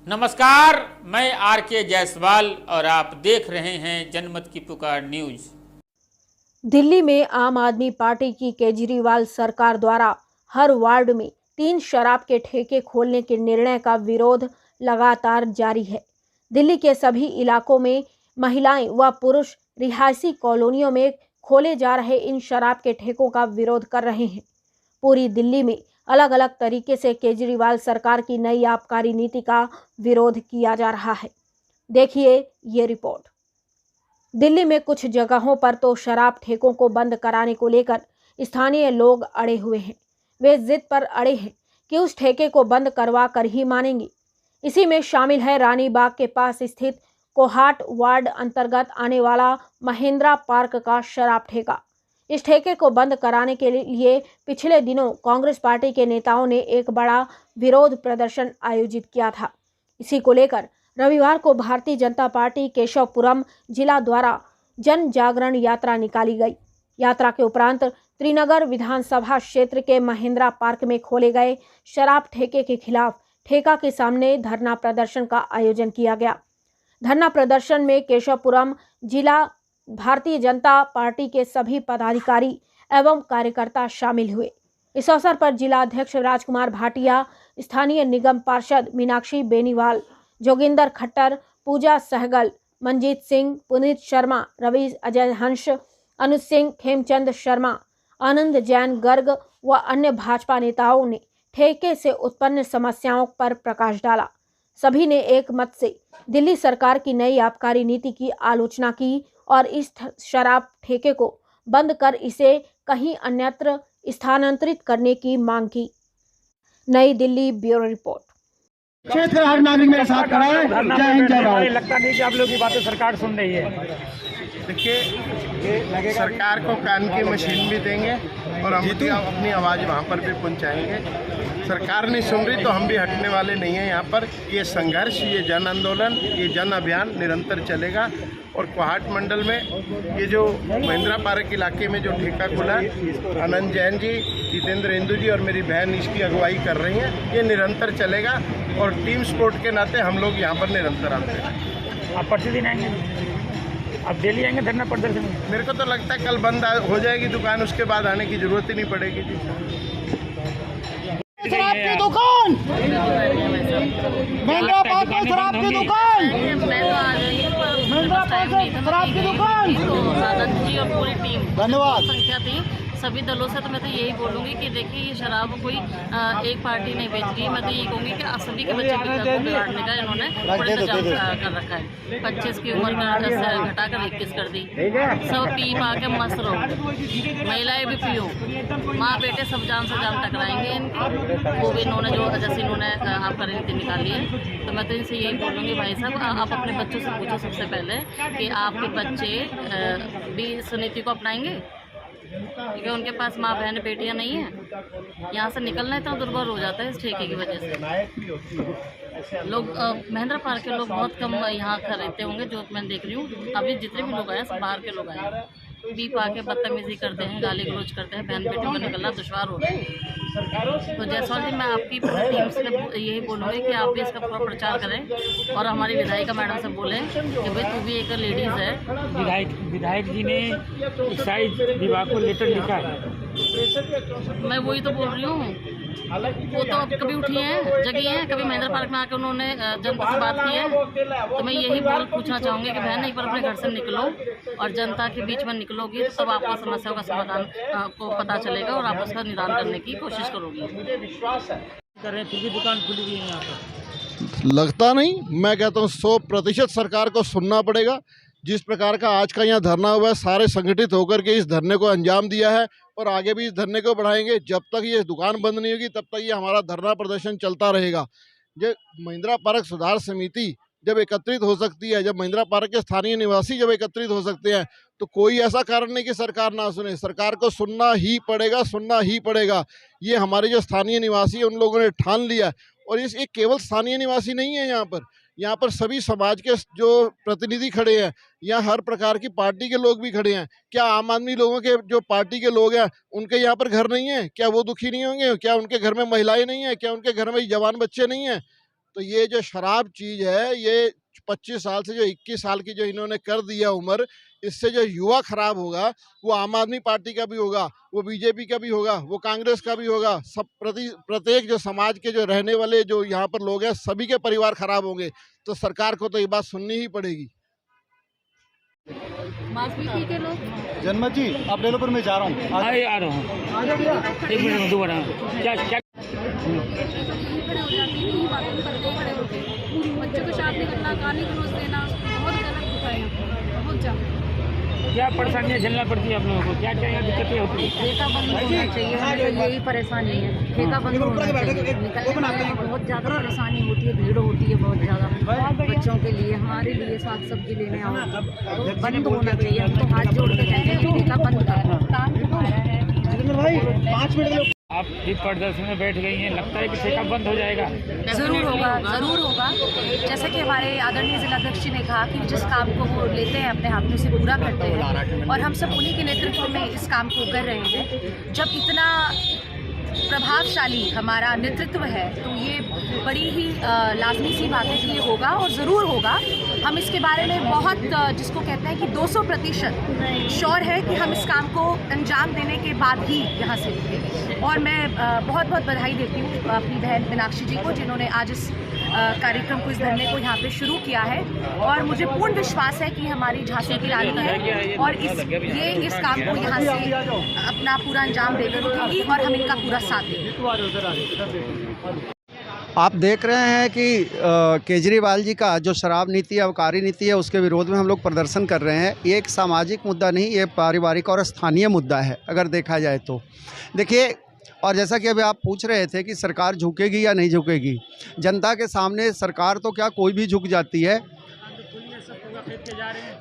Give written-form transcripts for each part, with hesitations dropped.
नमस्कार, मैं आर के जायसवाल और आप देख रहे हैं जनमत की पुकार न्यूज। दिल्ली में आम आदमी पार्टी की केजरीवाल सरकार द्वारा हर वार्ड में 3 शराब के ठेके खोलने के निर्णय का विरोध लगातार जारी है। दिल्ली के सभी इलाकों में महिलाएं व पुरुष रिहायशी कॉलोनियों में खोले जा रहे इन शराब के ठेकों का विरोध कर रहे हैं। पूरी दिल्ली में अलग अलग तरीके से केजरीवाल सरकार की नई आबकारी नीति का विरोध किया जा रहा है। देखिए ये रिपोर्ट। दिल्ली में कुछ जगहों पर तो शराब ठेकों को बंद कराने को लेकर स्थानीय लोग अड़े हुए हैं। वे जिद पर अड़े हैं कि उस ठेके को बंद करवा कर ही मानेंगे। इसी में शामिल है रानी बाग के पास स्थित कोहाट वार्ड अंतर्गत आने वाला महेंद्रा पार्क का शराब ठेका। इस ठेके को बंद कराने के लिए पिछले दिनों कांग्रेस पार्टी के नेताओं ने एक बड़ा विरोध प्रदर्शन आयोजित किया था। इसी को लेकर रविवार को भारतीय जनता पार्टी केशवपुरम जिला द्वारा जन जागरण यात्रा निकाली गई। यात्रा के उपरांत त्रिनगर विधानसभा क्षेत्र के महेंद्रा पार्क में खोले गए शराब ठेके के खिलाफ ठेका के सामने धरना प्रदर्शन का आयोजन किया गया। धरना प्रदर्शन में केशवपुरम जिला भारतीय जनता पार्टी के सभी पदाधिकारी एवं कार्यकर्ता शामिल हुए। इस अवसर पर जिला अध्यक्ष राजकुमार भाटिया, स्थानीय निगम पार्षद मीनाक्षी बेनीवाल, जोगिंदर खट्टर, पूजा सहगल, मंजीत सिंह, पुनीत शर्मा, रवि अजय हंस, अनुज सिंह, खेमचंद शर्मा, आनंद जैन गर्ग व अन्य भाजपा नेताओं ने ठेके से उत्पन्न समस्याओं पर प्रकाश डाला। सभी ने एक मत से दिल्ली सरकार की नई आबकारी नीति की आलोचना की और इस शराब ठेके को बंद कर इसे कहीं अन्यत्र स्थानांतरित करने की मांग की। नई दिल्ली ब्यूरो रिपोर्ट। क्षेत्र हर नागरिक मेरे साथ खड़ा है। जय हिंद जय भारत। लगता नहीं कि आप लोगों की बातें सरकार सुन रही है। देखिए, सरकार को कान की मशीन भी देंगे और हम भी अपनी आवाज़ वहाँ पर भी पहुँचाएंगे। सरकार नहीं सुन रही तो हम भी हटने वाले नहीं हैं। यहाँ पर ये संघर्ष, ये जन आंदोलन, ये जन अभियान निरंतर चलेगा। और कोहाट मंडल में ये जो महेंद्रा पार्क इलाके में जो ठेका खुला, आनंद जैन जी, जितेंद्र हिंदू जी और मेरी बहन इसकी अगुवाई कर रही हैं। ये निरंतर चलेगा और टीम स्पोर्ट के नाते हम लोग यहाँ पर निरंतर आते हैं। आप प्रतिदिन आएंगे, आप डेली आएंगे धरना प्रदर्शन? मेरे को तो लगता है कल बंद हो जाएगी दुकान, उसके बाद आने की जरूरत ही नहीं पड़ेगी जी। शराब की दुकान, महेंद्रा पार्क में शराब की दुकान, महेंद्रा पार्क में शराब की दुकान। आनंद जी और पूरी टीम धन्यवाद। संख्या थी सभी दलों से, तो मैं तो यही बोलूँगी कि देखिए ये शराब कोई एक पार्टी नहीं बेच रही। मैं तो यही कहूँगी कि सभी के बच्चे बिगाड़ने का इन्होंने बड़े इंतजाम कर रखा है। 25 की उम्र का घटाकर 21 कर दी। सब पी पा के मस्त रहो, महिलाएं भी पियो, माँ बेटे सब जान से जान टकराएंगे इनकी। वो भी इन्होंने जो जैसे इन्होंने आपका नीति निकाली है, तो मैं तो इनसे यही बोलूँगी भाई साहब, आप अपने बच्चों से पूछो सबसे पहले कि आपके बच्चे भी इस नीति को अपनाएंगे, क्योंकि उनके पास माँ बहन बेटियां नहीं हैं। यहाँ से निकलना इतना दुर्भर हो जाता है इस ठेके की वजह से। लोग महेंद्रा पार्क के लोग बहुत कम यहाँ खरीदते होंगे, जो मैं देख रही हूँ। अभी जितने भी लोग आए सब बाहर के लोग आए, पी पा के बदतमीजी करते हैं, गाली गलौज करते हैं, बहन बेटियों का निकलना दुश्वार हो रहा है। तो जायसवाल जी, मैं आपकी पूरी टीम से यही बोलूँगी कि आप भी इसका पूरा प्रचार करें और हमारी विधायिका मैडम से बोलें कि भाई तू भी एक लेडीज़ है। विधायक जी ने एक्साइज विभाग को लेटर लिखा है। मैं वही तो बोल रही हूँ, वो तो अब कभी उठी हैं, जगी हैं, कभी महेंद्र पार्क में आकर उन्होंने जनता से बात की है। तो मैं यही पूछना चाहूँगी कि बहन एक बार अपने घर से निकलो और जनता के बीच में निकलोगी तो तब आपको समस्याओं का समाधान आपको पता चलेगा और आप उसका निदान करने की कोशिश करोगी। कर रहे हैं, फिर भी दुकान खुली हुई है यहाँ पर। लगता नहीं, मैं कहता हूँ 100% सरकार को सुनना पड़ेगा। जिस प्रकार का आज का यहाँ धरना हुआ है, सारे संगठित होकर के इस धरने को अंजाम दिया है और आगे भी इस धरने को बढ़ाएंगे। जब तक ये दुकान बंद नहीं होगी तब तक ये हमारा धरना प्रदर्शन चलता रहेगा। ये महेंद्रा पार्क सुधार समिति जब एकत्रित हो सकती है, जब महेंद्रा पार्क के स्थानीय निवासी जब एकत्रित हो सकते हैं, तो कोई ऐसा कारण नहीं कि सरकार ना सुने। सरकार को सुनना ही पड़ेगा, सुनना ही पड़ेगा। ये हमारे जो स्थानीय निवासी हैं उन लोगों ने ठान लिया है। और ये केवल स्थानीय निवासी नहीं है, यहाँ पर सभी समाज के जो प्रतिनिधि खड़े हैं, यहाँ हर प्रकार की पार्टी के लोग भी खड़े हैं। क्या आम आदमी लोगों के जो पार्टी के लोग हैं उनके यहाँ पर घर नहीं है? क्या वो दुखी नहीं होंगे? क्या उनके घर में महिलाएं नहीं है? क्या उनके घर में जवान बच्चे नहीं हैं? तो ये जो शराब चीज़ है, ये 25 साल से जो 21 साल की जो इन्होंने कर दिया उम्र, इससे जो युवा खराब होगा, वो आम आदमी पार्टी का भी होगा, वो बीजेपी का भी होगा, वो कांग्रेस का भी होगा। सब प्रत्येक जो समाज के जो रहने वाले जो यहाँ पर लोग हैं, सभी के परिवार खराब होंगे। तो सरकार को तो ये बात सुननी ही पड़ेगी। के लोग जन्मत जी आप ले लो, पर मैं जा रहा हूँ। आ रहा हूँ, एक मिनट दोबारा क्या क्या बच्चों को साथ निकलना, गाली गलौज देना बहुत गलत होता है, बहुत ज़्यादा। क्या परेशानियाँ झेलना पड़ती है आप लोगों को, क्या क्या यहाँ दिक्कतें होती है? ठेका बंद होना चाहिए, हमें यही परेशानी है। ठेका बंद होना चाहिए, निकलने में बहुत ज़्यादा परेशानी होती है, भीड़ होती है बहुत ज़्यादा बच्चों के लिए, हमारे लिए साग सब्जी लेने आओ, तो बंद होना चाहिए। हम तो हाथ जोड़ के कहते हैं कि ठेका बंद करो। भाई 5 मिनट आप भी प्रदर्शन में बैठ गई हैं, लगता है कि ठेका बंद हो जाएगा? ज़रूर होगा, ज़रूर होगा। जैसे कि हमारे आदरणीय जिलाध्यक्ष जी ने कहा कि जिस काम को वो लेते हैं अपने हाथ में से पूरा करते हैं, और हम सब उन्हीं के नेतृत्व में इस काम को कर रहे हैं। जब इतना प्रभावशाली हमारा नेतृत्व है तो ये बड़ी ही लाजमी सी बात है कि ये होगा और ज़रूर होगा। हम इसके बारे में बहुत जिसको कहते हैं कि 200% श्योर है कि हम इस काम को अंजाम देने के बाद ही यहाँ से उठेंगे। और मैं बहुत बहुत बधाई देती हूँ अपनी बहन मीनाक्षी जी को, जिन्होंने आज इस कार्यक्रम को, इस धरने को यहाँ पे शुरू किया है। और मुझे पूर्ण विश्वास है कि हमारी झांसी की रानी है और इस काम को यहाँ से अपना पूरा अंजाम देकर उठेगी और हम इनका पूरा साथ देंगे। आप देख रहे हैं कि केजरीवाल जी का जो शराब नीति है, आबकारी नीति है, उसके विरोध में हम लोग प्रदर्शन कर रहे हैं। ये एक सामाजिक मुद्दा नहीं, ये पारिवारिक और स्थानीय मुद्दा है अगर देखा जाए तो। देखिए, और जैसा कि अभी आप पूछ रहे थे कि सरकार झुकेगी या नहीं झुकेगी, जनता के सामने सरकार तो क्या कोई भी झुक जाती है।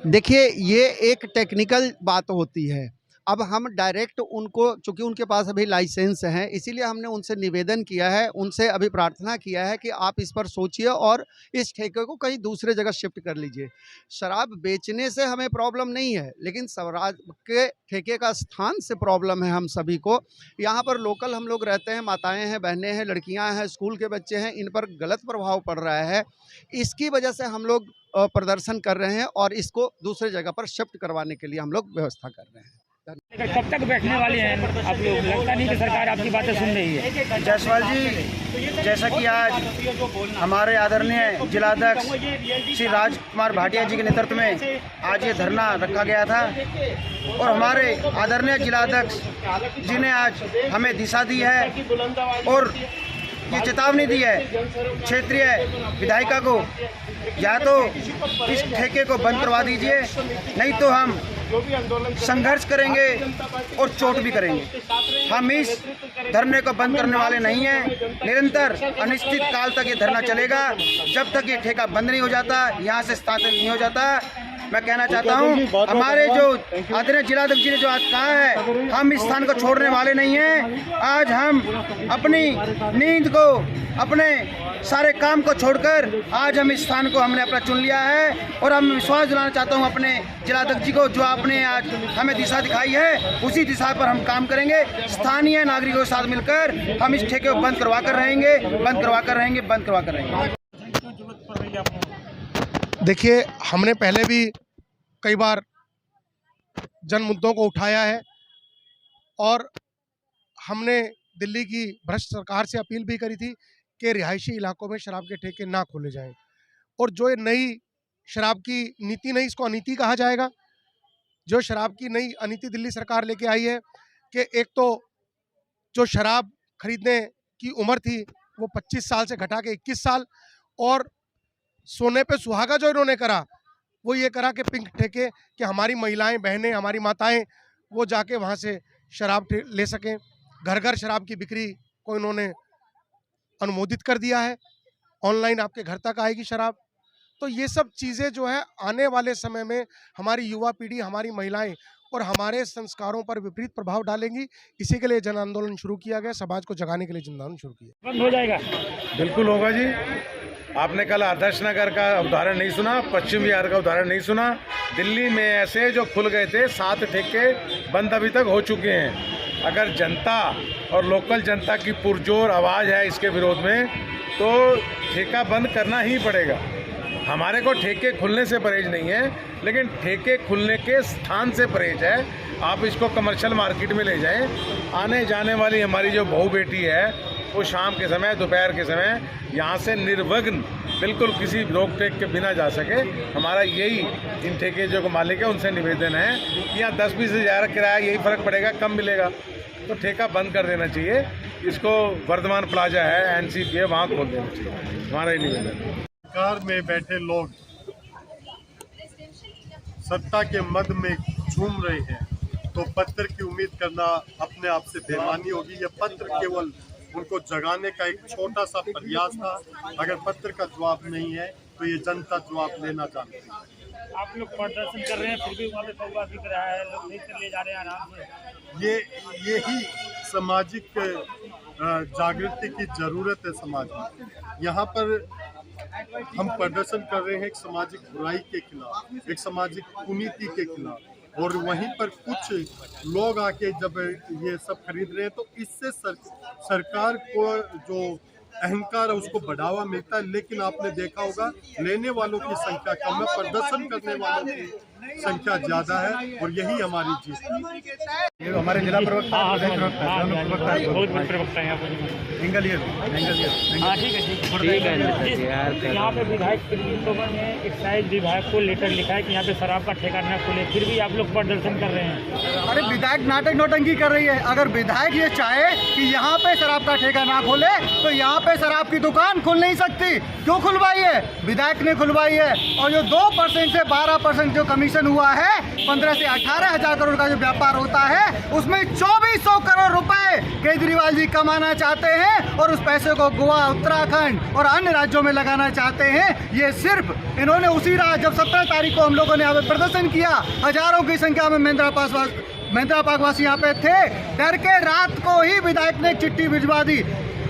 देखिए, ये एक टेक्निकल बात होती है। अब हम डायरेक्ट उनको, चूँकि उनके पास अभी लाइसेंस है, इसीलिए हमने उनसे निवेदन किया है, उनसे अभी प्रार्थना किया है कि आप इस पर सोचिए और इस ठेके को कहीं दूसरे जगह शिफ्ट कर लीजिए। शराब बेचने से हमें प्रॉब्लम नहीं है, लेकिन शराब के ठेके का स्थान से प्रॉब्लम है हम सभी को। यहाँ पर लोकल हम लोग रहते हैं, माताएँ हैं, बहनें हैं, लड़कियाँ हैं, स्कूल के बच्चे हैं, इन पर गलत प्रभाव पड़ रहा है। इसकी वजह से हम लोग प्रदर्शन कर रहे हैं और इसको दूसरे जगह पर शिफ्ट करवाने के लिए हम लोग व्यवस्था कर रहे हैं। कब तक बैठने वाले हैं आप लोग? लगता नहीं कि सरकार आपकी बातें सुन रही है। जायसवाल जी, जैसा कि आज हमारे आदरणीय जिलाध्यक्ष श्री राजकुमार भाटिया जी के नेतृत्व में आज ये धरना रखा गया था और हमारे आदरणीय जिलाध्यक्ष जी ने आज हमें दिशा दी है और ये चेतावनी दी है क्षेत्रीय विधायिका को, या तो इस ठेके को बंद करवा दीजिए, नहीं तो हम संघर्ष करेंगे और चोट भी करेंगे। हम इस धरने को बंद करने वाले नहीं हैं। निरंतर अनिश्चित काल तक ये धरना चलेगा जब तक ये ठेका बंद नहीं हो जाता, यहाँ से स्थानांतरित नहीं हो जाता। मैं कहना चाहता हूँ, हमारे जो आदरणीय जिलाध्यक्ष जी ने जो आज कहा है, हम इस स्थान को छोड़ने वाले नहीं हैं। आज हम अपनी नींद को, अपने सारे काम को छोड़कर आज हम इस स्थान को हमने अपना चुन लिया है और हम विश्वास दिलाना चाहता हूँ अपने जिलाध्यक्ष जी को, जो आपने आज हमें दिशा दिखाई है, उसी दिशा पर हम काम करेंगे। स्थानीय नागरिकों के साथ मिलकर हम इस ठेके को बंद करवा कर रहेंगे, बंद करवा कर रहेंगे, बंद करवा कर रहेंगे। देखिए, हमने पहले भी कई बार जन मुद्दों को उठाया है और हमने दिल्ली की भ्रष्ट सरकार से अपील भी करी थी कि रिहायशी इलाकों में शराब के ठेके ना खोले जाएं। और जो ये नई शराब की नीति, नहीं इसको अनीति कहा जाएगा, जो शराब की नई अनीति दिल्ली सरकार लेके आई है कि एक तो जो शराब खरीदने की उम्र थी वो 25 साल से घटा के 21 साल, और सोने पे सुहागा जो इन्होंने करा वो ये करा कि पिंक ठेके, कि हमारी महिलाएं, बहनें, हमारी माताएं वो जाके वहाँ से शराब ले सकें। घर घर शराब की बिक्री को इन्होंने अनुमोदित कर दिया है, ऑनलाइन आपके घर तक आएगी शराब। तो ये सब चीज़ें जो है आने वाले समय में हमारी युवा पीढ़ी, हमारी महिलाएं और हमारे संस्कारों पर विपरीत प्रभाव डालेंगी। इसी के लिए जन आंदोलन शुरू किया गया, समाज को जगाने के लिए जन आंदोलन शुरू किया। बंद हो जाएगा? बिल्कुल होगा जी। आपने कल आदर्श नगर का उदाहरण नहीं सुना, पश्चिम बिहार का उदाहरण नहीं सुना। दिल्ली में ऐसे जो खुल गए थे 7 ठेके बंद अभी तक हो चुके हैं। अगर जनता और लोकल जनता की पुरजोर आवाज़ है इसके विरोध में, तो ठेका बंद करना ही पड़ेगा। हमारे को ठेके खुलने से परहेज नहीं है, लेकिन ठेके खुलने के स्थान से परहेज है। आप इसको कमर्शियल मार्केट में ले जाएं। आने जाने वाली हमारी जो बहू बेटी है वो शाम के समय, दोपहर के समय यहाँ से निर्विघ्न बिल्कुल किसी रोक टेक के बिना जा सके। हमारा यही इन ठेके जो मालिक है उनसे निवेदन है कि यहाँ 10-20 हज़ार किराया यही फ़र्क पड़ेगा, कम मिलेगा, तो ठेका बंद कर देना चाहिए। इसको वर्धमान प्लाजा है, NCP है, वहाँ खोल देना चाहिए, हमारा ही निवेदन है। सरकार में बैठे लोग सत्ता के मद में झूम रहे हैं, तो पत्र की उम्मीद करना अपने आप से बेईमानी होगी। यह पत्र केवल उनको जगाने का एक छोटा सा प्रयास था। अगर पत्र का जवाब नहीं है तो ये जनता जवाब लेना जानती है। आप लोग प्रदर्शन कर रहे हैं, फिर भी वहाँ पे फौवा दिख रहा है, लोग नहीं कर ले जा रहे हैं आराम से। यही सामाजिक जागृति की जरूरत है समाज में। यहाँ पर हम प्रदर्शन कर रहे हैं एक सामाजिक बुराई के खिलाफ, एक सामाजिक कुनीति के खिलाफ, और वहीं पर कुछ लोग आके जब ये सब खरीद रहे हैं तो इससे सरकार को जो अहंकार है उसको बढ़ावा मिलता है। लेकिन आपने देखा होगा लेने वालों की संख्या कम है, प्रदर्शन करने वालों की संख्या ज्यादा है, और यही हमारी जीत है। ये हमारे जिला प्रवक्ता यहाँ पे विधायक ने एक्साइज विभाग को लेटर लिखा है कि यहाँ पे शराब का ठेका न खुले, फिर भी आप लोग प्रदर्शन कर रहे हैं। अरे विधायक नाटक नौटंकी कर रही है। अगर विधायक ये चाहे कि यहाँ पे शराब का ठेका ना खोले तो यहाँ पे शराब की दुकान खुल नहीं सकती। क्यों खुलवाई है? विधायक ने खुलवाई है। और जो 2% से 12% जो कमीशन हुआ है, 15 से 18 हज़ार करोड़ का जो व्यापार होता है, उसमें 2400 करोड़ रुपए केजरीवाल जी कमाना चाहते हैं और उस पैसे को गोवा, उत्तराखंड और अन्य राज्यों में लगाना चाहते हैं। ये सिर्फ इन्होंने उसी रात जब 17 तारीख को हम लोगों ने यहाँ पे प्रदर्शन किया, हजारों की संख्या में महिंद्रा पार्क वासी यहाँ पे थे, डर के रात को ही विधायक ने चिट्ठी भिजवा दी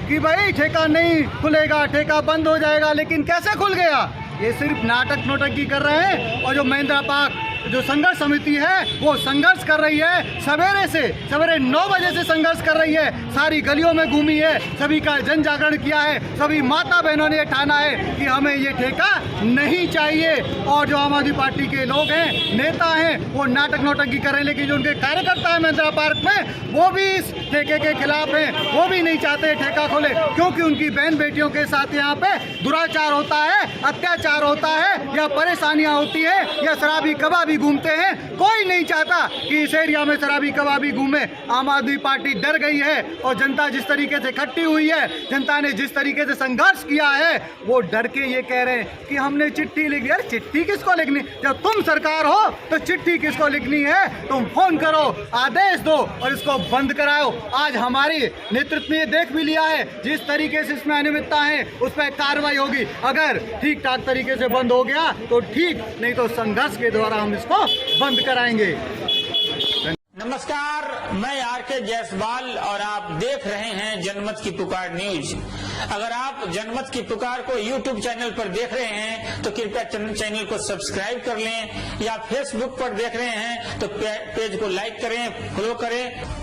कि भाई ठेका नहीं खुलेगा, ठेका बंद हो जाएगा। लेकिन कैसे खुल गया? ये सिर्फ नाटक नोटंकी कर रहे हैं। और जो महिंद्रा पार्क जो संघर्ष समिति है वो संघर्ष कर रही है, सवेरे 9 बजे से संघर्ष कर रही है, सारी गलियों में घूमी है, सभी का जन जागरण किया है, सभी माता बहनों ने ठाना है कि हमें ये ठेका नहीं चाहिए। और जो आम आदमी पार्टी के लोग हैं, नेता हैं, वो नाटक नौटंकी कर रहे हैं, लेकिन जो उनके कार्यकर्ता है महिंद्रा पार्क में वो भी इस ठेके के खिलाफ हैं, वो भी नहीं चाहते ठेका खोले, क्योंकि उनकी बहन बेटियों के साथ यहाँ पे दुराचार होता है, अत्याचार होता है, या परेशानियां होती है, या शराबी कबाबी घूमते हैं। कोई नहीं चाहता कि इस एरिया में शराबी कबाबी घूमे। आम आदमी पार्टी डर गई है और जनता जिस तरीके से इकट्ठी हुई है, जनता ने जिस तरीके से संघर्ष किया है, वो डर के ये कह रहे हैं कि हमने चिट्ठी लिख दी। अरे चिट्ठी किसको लिखनी? जब तुम सरकार हो तो चिट्ठी किसको लिखनी है? तुम फोन करो, आदेश दो और इसको बंद कराओ। आज हमारी नेतृत्व ने देख भी लिया है, जिस तरीके से इसमें अनियमितता है उस पर कार्रवाई होगी। अगर ठीक ठाक तरीके से बंद हो गया तो ठीक, नहीं तो संघर्ष के द्वारा हम इसको बंद कराएंगे। नमस्कार, मैं आरके जायसवाल और आप देख रहे हैं जनमत की पुकार न्यूज। अगर आप जनमत की पुकार को YouTube चैनल पर देख रहे हैं तो कृपया चैनल को सब्सक्राइब कर लें, या Facebook पर देख रहे हैं तो पेज को लाइक करें, फॉलो करें।